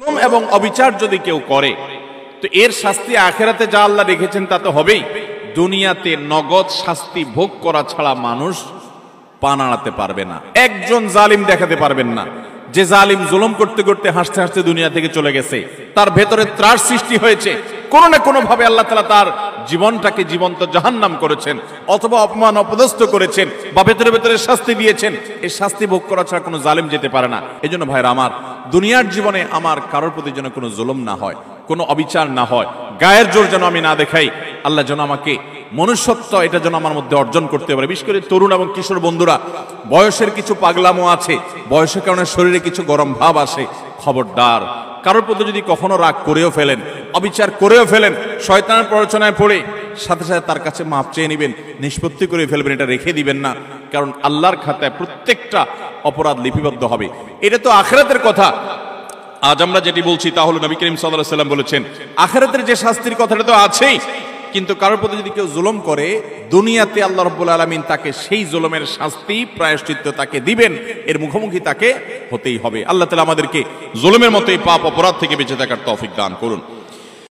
জুলুম এবং অবিচার যদি কেউ করে তো এর শাস্তি আখিরাতে যা আল্লাহ রেখেছেন তা তো হবেই, দুনিয়াতে নগদ শাস্তি ভোগ করা ছাড়া মানুষ পা নাড়াতে পারবে না। একজন জালিম দেখাতে পারবেন না যে জালিম জুলুম করতে করতে হাসতে হাসতে দুনিয়া থেকে চলে গেছে, তার ভেতরে ত্রাস সৃষ্টি হয়েছে, কোনো না কোনো ভাবে আল্লাহ তাআলা তার জীবনটাকে জীবন্ত জাহান্নাম করেছেন, অথবা অপমান অপদস্থ করেছেন, বা ভেতরে ভেতরে শাস্তি দিয়েছেন। এই শাস্তি ভোগ করা ছাড়া কোনো জালিম যেতে পারে না। এই জন্য ভাইরা আমার, দুনিয়ার জীবনে আমার কারোর প্রতি যেন কোনো জুলুম না হয়, কোনো অবিচার না হয়, গায়ের জোর যেন আমি না দেখাই। আল্লাহ যেন আমাকে মনুষ্যত্ব এটা যেন আমার মধ্যে অর্জন করতে পারে। বিশেষ করে তরুণ এবং কিশোর বন্ধুরা, বয়সের কিছু পাগলামো আছে, বয়সের কারণে শরীরে কিছু গরম ভাব আসে, খবরদার কারোর প্রতি যদি কখনো রাগ করেও ফেলেন, অবিচার করেও ফেলেন, শয়তানের প্ররোচনায় পড়ে সাথে সাথে তার কাছে মাপ চেয়ে নেবেন, নিষ্পত্তি করে ফেলবেন, এটা রেখে দিবেন না। কারণ আল্লাহর খাতায় প্রত্যেকটা অপরাধ লিপিবদ্ধ হবে। এটা তো আখিরাতের কথা। আজ আমরা যেটি বলছি তা হলো নবী করিম সাল্লাল্লাহু আলাইহি ওয়াসাল্লাম বলেছেন আখিরাতের যে শাস্তির কথাটা তো আছেই, কিন্তু কারোর প্রতি যদি কেউ জুলুম করে, দুনিয়াতে আল্লাহ রাব্বুল আলামিন তাকে সেই জুলুমের শাস্তি প্রায়শ্চিত্ত তাকে দিবেন, এর মুখোমুখি তাকে হতেই হবে। আল্লাহ তাআলা আমাদেরকে জুলুমের মতো এই পাপ অপরাধ থেকে বেঁচে থাকার তৌফিক দান করুন।